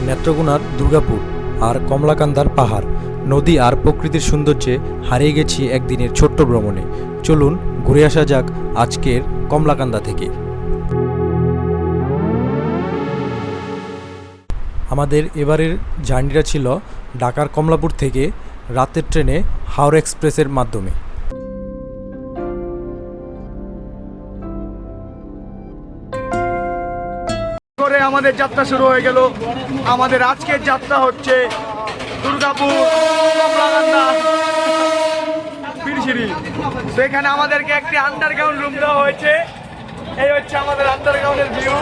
নেত্রকোনার দুর্গাপুর আর কমলাকান্দার পাহাড়, নদী আর প্রকৃতির সৌন্দর্যে হারিয়ে গেছি একদিনের ছোট্ট ভ্রমণে। চলুন ঘুরে আসা যাক আজকের কমলাকান্দা থেকে। আমাদের এবারের জার্নিটা ছিল ঢাকার কমলাপুর থেকে রাতের ট্রেনে হাওড়া এক্সপ্রেসের মাধ্যমে। আমাদের যাত্রা শুরু হয়ে গেল। আমাদের আজকের যাত্রা হচ্ছে দুর্গাপুর কমলাকান্দা পিরশিরি। সেখানে আমাদেরকে একটি আন্ডারগ্রাউন্ড রুম দেওয়া হয়েছে। এই হচ্ছে আমাদের আন্ডারগ্রাউন্ডের ভিউ।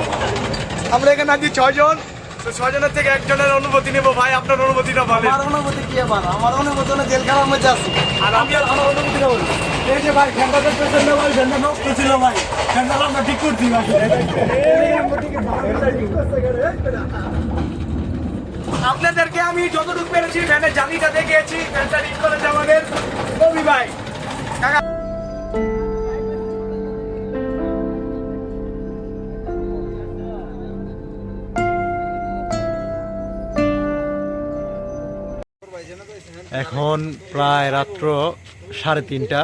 আমরা এখানে আছি 6 জন। তো 6 জনের থেকে একজনের অনুমতি নেব। ভাই, আপনার অনুমতিটা বলেন। আমার অনুমতি কি আবার? আমার অনুমতি হলো জেল খানার মধ্যে আছি। আর আমি আমার অনুমতিটা বলি। এই যে ভাই, ফ্যানটা পেছন না ভাই, ফ্যানটা নষ্ট ছিল ভাই। ফ্যানটা আমরা ঠিক করছি ভাই। আপনাদেরকে আমি যতটুকু পেরেছি ফ্যানের জালিটা দেখিয়েছি। ফ্যানটা ঠিক করেছে আমাদের কবি ভাই। কাকা এখন প্রায় রাত্র 3:30।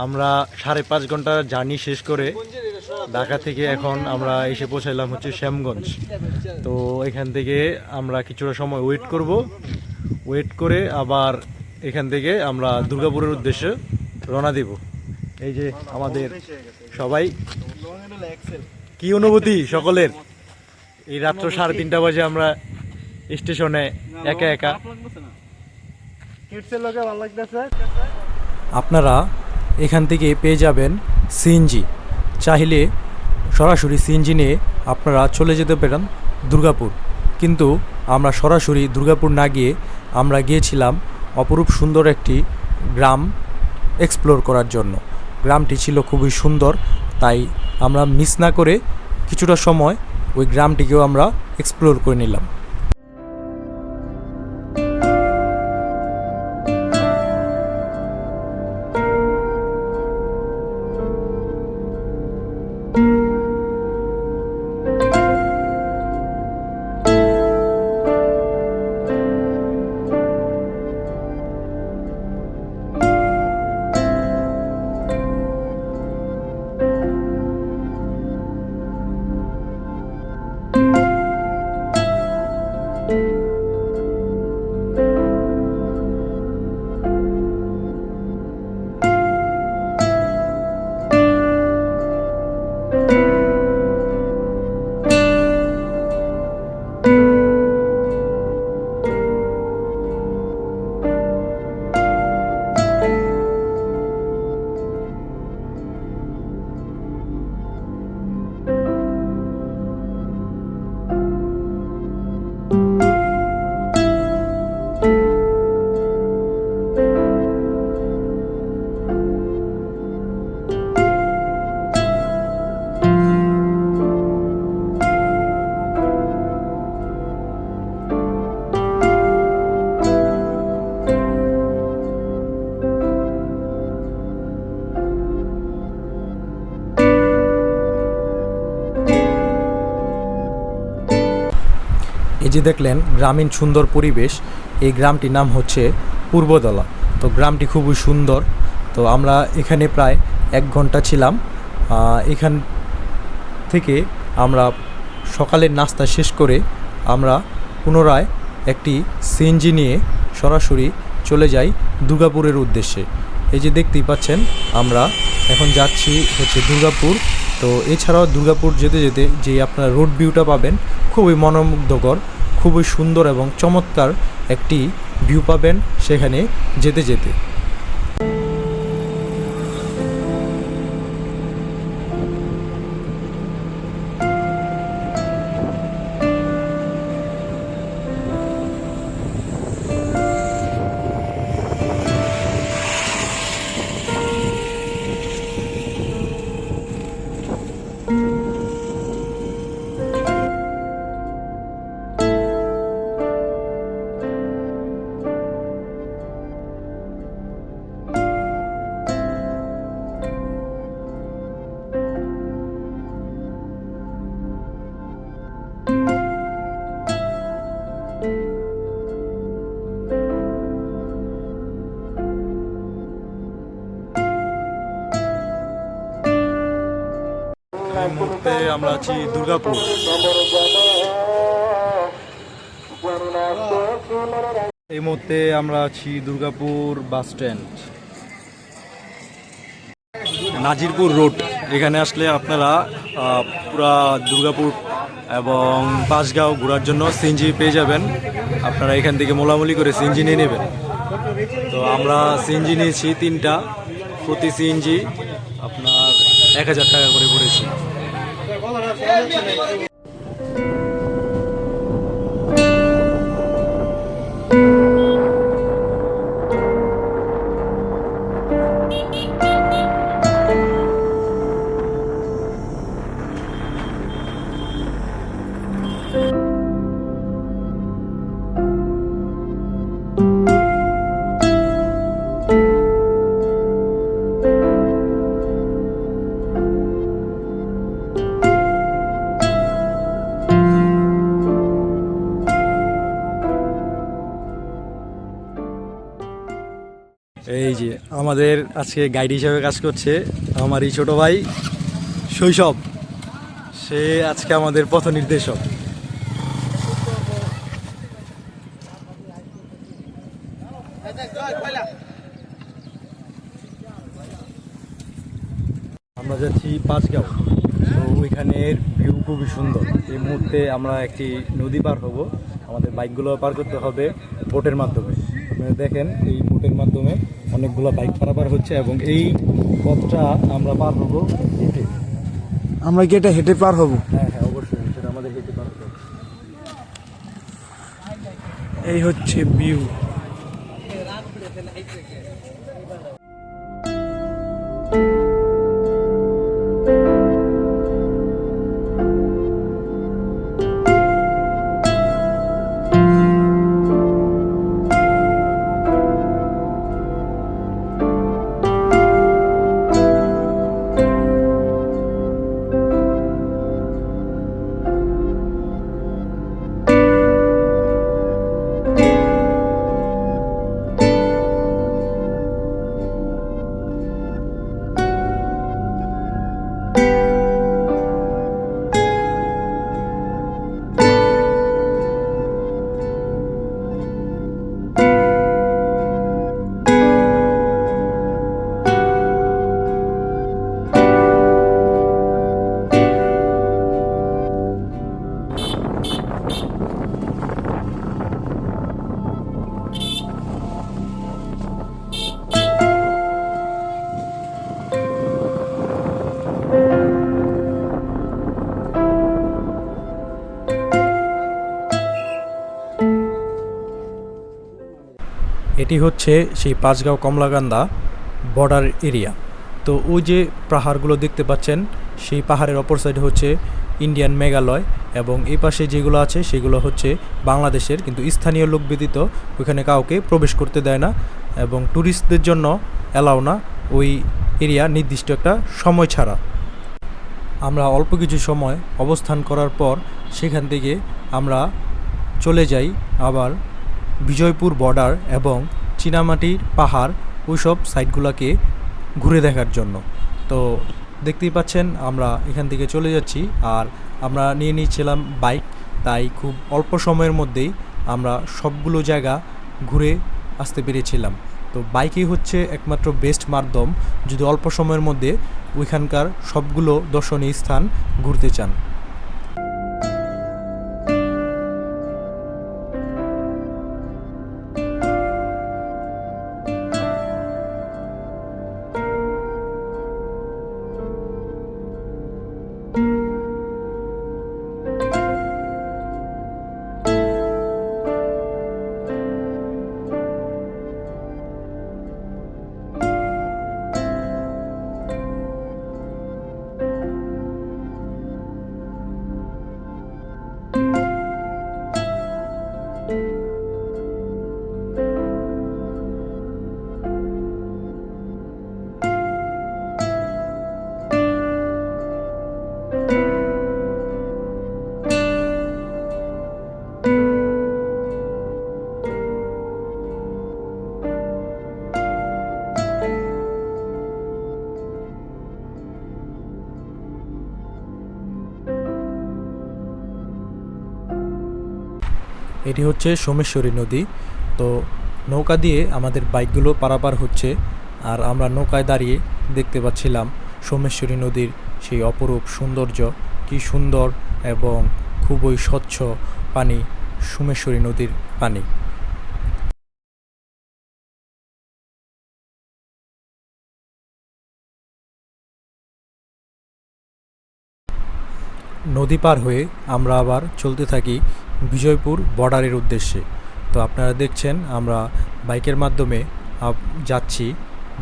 আমরা 5.5 ঘন্টার জার্নি শেষ করে ঢাকা থেকে এখন আমরা এসে পৌঁছাইলাম হচ্ছে শ্যামগঞ্জ। তো এখান থেকে আমরা কিছুটা সময় ওয়েট করে আবার এখান থেকে আমরা দুর্গাপুরের উদ্দেশ্যে রওনা দেব। এই যে আমাদের সবাই, কি অনুভূতি সকলের? এই রাত্র 3:30 বাজে আমরা স্টেশনে একা একা। আপনারা এখান থেকে পেয়ে যাবেন সিএনজি। চাইলে সরাসরি সিএনজি নিয়ে আপনারা চলে যেতে পারেন দুর্গাপুর, কিন্তু আমরা সরাসরি দুর্গাপুর না গিয়ে আমরা গিয়েছিলাম অপরূপ সুন্দর একটি গ্রাম এক্সপ্লোর করার জন্য। গ্রামটি ছিল খুবই সুন্দর, তাই আমরা মিস না করে কিছুটা সময় ওই গ্রামটিকেও আমরা এক্সপ্লোর করে নিলাম। এই যে দেখলেন গ্রামীণ সুন্দর পরিবেশ, এই গ্রামটির নাম হচ্ছে পূর্বদলা। তো গ্রামটি খুবই সুন্দর। তো আমরা এখানে প্রায় 1 ঘন্টা ছিলাম। এখান থেকে আমরা সকালের নাস্তা শেষ করে আমরা পুনরায় একটি সিএনজি নিয়ে সরাসরি চলে যাই দুর্গাপুরের উদ্দেশ্যে। এই যে দেখতেই পাচ্ছেন আমরা এখন যাচ্ছি হচ্ছে দুর্গাপুর। তো এছাড়াও দুর্গাপুর যেতে যেতে যে আপনারা রোড ভিউটা পাবেন খুবই মনোমুগ্ধকর, খুবই সুন্দর এবং চমৎকার একটি ভিউ পাবেন সেখানে যেতে যেতে। আমরা আছি দুর্গাপুর। এই মুহূর্তে আমরা আছি Durgapur bus stand, Nazirpur road. এখানে আসলে আপনারা পুরা দুর্গাপুর এবং পাঁচগাঁও ঘোরার জন্য সিএনজি পেয়ে যাবেন। আপনারা এখান থেকে মোলামুলি করে সিএনজি নিয়ে নেবেন। তো আমরা সিএনজি নিয়েছি 3টা, প্রতি সিএনজি আপনার 1000 টাকা করে পড়েছি। এই যে আমাদের আজকে গাইড হিসেবে কাজ করছে আমার এই ছোট ভাই শৈশব, সে আজকে আমাদের পথ নির্দেশক। আমরা যাচ্ছি পাঁচগাঁও। তো ওইখানের ভিউ খুবই সুন্দর। এই মুহূর্তে আমরা একটি নদী পার হব, আমাদের বাইকগুলো পার করতে হবে বোটের মাধ্যমে। আপনারা দেখেন এই বোটের মাধ্যমে অনেকগুলো বাইক পারাপার হচ্ছে এবং এই পথটা আমরা পার হব হেঁটে। আমরা কি এটা হেঁটে পার হব? হ্যাঁ হ্যাঁ, অবশ্যই সেটা আমাদের হেঁটে পার হতে হবে। এই হচ্ছে ভিউ। এটি হচ্ছে সেই পাঁচগাঁও কমলাকান্দা বর্ডার এরিয়া। তো ওই যে পাহাড়গুলো দেখতে পাচ্ছেন, সেই পাহাড়ের অপর সাইডে হচ্ছে ইন্ডিয়ান মেঘালয় এবং এই পাশে যেগুলো আছে সেগুলো হচ্ছে বাংলাদেশের, কিন্তু স্থানীয় লোক ব্যতীত ওইখানে কাউকে প্রবেশ করতে দেয় না এবং ট্যুরিস্টদের জন্য অ্যালাউ না ওই এরিয়া নির্দিষ্ট একটা সময় ছাড়া। আমরা অল্প কিছু সময় অবস্থান করার পর সেখান থেকে আমরা চলে যাই আবার বিজয়পুর বর্ডার এবং চীনামাটির পাহাড় ওইসব সাইটগুলোকে ঘুরে দেখার জন্য। তো দেখতেই পাচ্ছেন আমরা এখান থেকে চলে যাচ্ছি, আর আমরা নিয়ে নিয়েছিলাম বাইক, তাই খুব অল্প সময়ের মধ্যেই আমরা সবগুলো জায়গা ঘুরে আসতে পেরেছিলাম। তো বাইকই হচ্ছে একমাত্র বেস্ট মাধ্যম যদি অল্প সময়ের মধ্যে ওইখানকার সবগুলো দর্শনীয় স্থান ঘুরতে চান। এটি হচ্ছে সোমেশ্বরী নদী। তো নৌকা দিয়ে আমাদের বাইকগুলো পারাপার হচ্ছে, আর আমরা নৌকায় দাঁড়িয়ে দেখতে পাচ্ছিলাম সোমেশ্বরী নদীর সেই অপরূপ সৌন্দর্য। কি সুন্দর এবং খুবই স্বচ্ছ পানি সোমেশ্বরী নদীর পানি। নদী পার হয়ে আমরা আবার চলতে থাকি বিজয়পুর বর্ডারের উদ্দেশ্যে। তো আপনারা দেখছেন আমরা বাইকের মাধ্যমে যাচ্ছি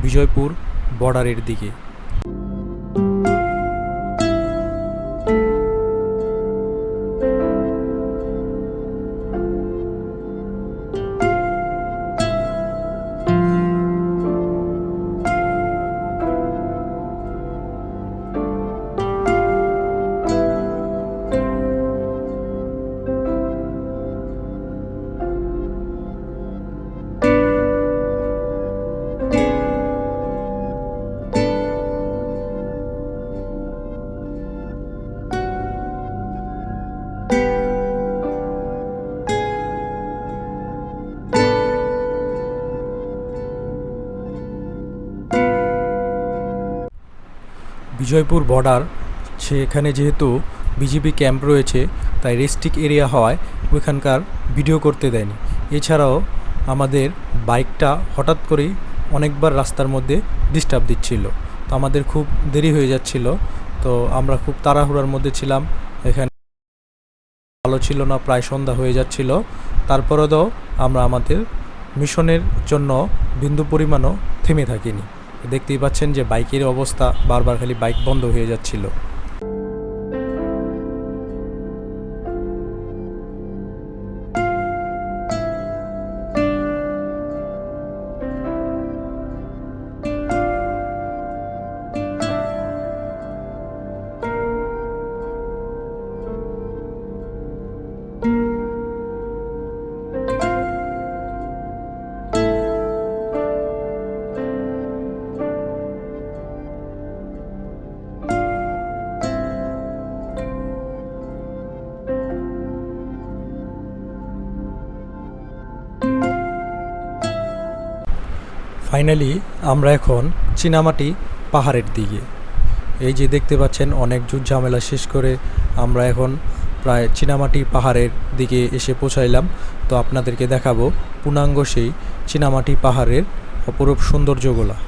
বিজয়পুর বর্ডারের দিকে। বিজয়পুর বর্ডার, সেখানে যেহেতু বিজিবি ক্যাম্প রয়েছে তাই রেস্ট্রিক্ট এরিয়া হওয়ায় ওইখানকার ভিডিও করতে দেয়নি। এছাড়াও আমাদের বাইকটা হঠাৎ করেই অনেকবার রাস্তার মধ্যে ডিস্টার্ব দিচ্ছিল, তো আমাদের খুব দেরি হয়ে যাচ্ছিল। তো আমরা খুব তাড়াহুড়ার মধ্যে ছিলাম, এখানে ভালো ছিল না, প্রায় সন্ধ্যা হয়ে যাচ্ছিল। তারপরেও আমরা আমাদের মিশনের জন্য বিন্দু পরিমাণও থেমে থাকিনি। দেখতেই পাচ্ছেন যে বাইকের অবস্থা, বারবার খালি বাইক বন্ধ হয়ে যাচ্ছিল। ফাইনালি আমরা এখন চীনামাটি পাহাড়ের দিকে। এই যে দেখতে পাচ্ছেন অনেক যুদ্ধ ঝামেলা শেষ করে আমরা এখন প্রায় চীনামাটি পাহাড়ের দিকে এসে পৌঁছাইলাম। তো আপনাদেরকে দেখাবো পূর্ণাঙ্গ সেই চীনামাটি পাহাড়ের অপরূপ সৌন্দর্যগুলা।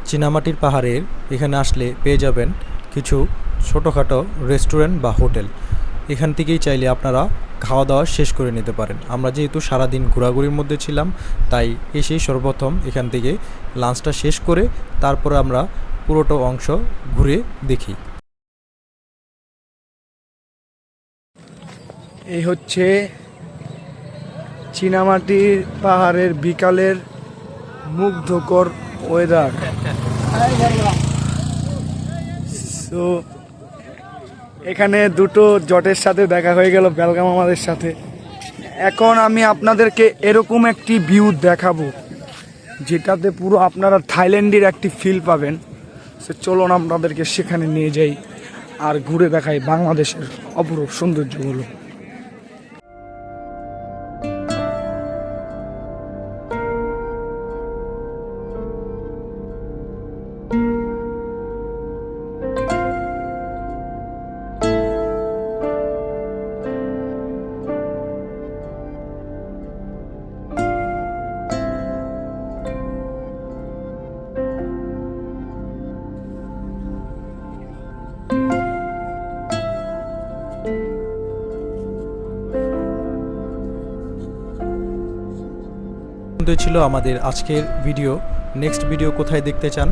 চীনামাটির পাহাড়ের এখানে আসলে পেয়ে যাবেন কিছু ছোটোখাটো রেস্টুরেন্ট বা হোটেল। এখান থেকেই চাইলে আপনারা খাওয়া দাওয়া শেষ করে নিতে পারেন। আমরা যেহেতু সারাদিন ঘোরাঘুরির মধ্যে ছিলাম তাই এসেই সর্বপ্রথম এখান থেকে লাঞ্চটা শেষ করে তারপরে আমরা পুরোটা অংশ ঘুরে দেখি। এই হচ্ছে চীনামাটির পাহাড়ের বিকালের মুগ্ধকর ওয়েদার। তো এখানে দুটো জটের সাথে দেখা হয়ে গেল বেলগাম আমাদের সাথে। এখন আমি আপনাদেরকে এরকম একটি ভিউ দেখাবো যেটাতে পুরো আপনারা থাইল্যান্ডের একটি ফিল পাবেন। সে চলুন আপনাদেরকে সেখানে নিয়ে যাই আর ঘুরে দেখাই বাংলাদেশের অপরূপ সৌন্দর্যগুলো। পর্যন্তই ছিল আমাদের আজকের ভিডিও। নেক্সট ভিডিও কোথায় দেখতে চান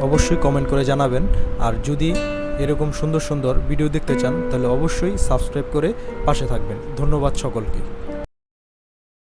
অবশ্যই কমেন্ট করে জানাবেন। আর যদি এরকম সুন্দর সুন্দর ভিডিও দেখতে চান তাহলে অবশ্যই সাবস্ক্রাইব করে পাশে থাকবেন। ধন্যবাদ সকলকে।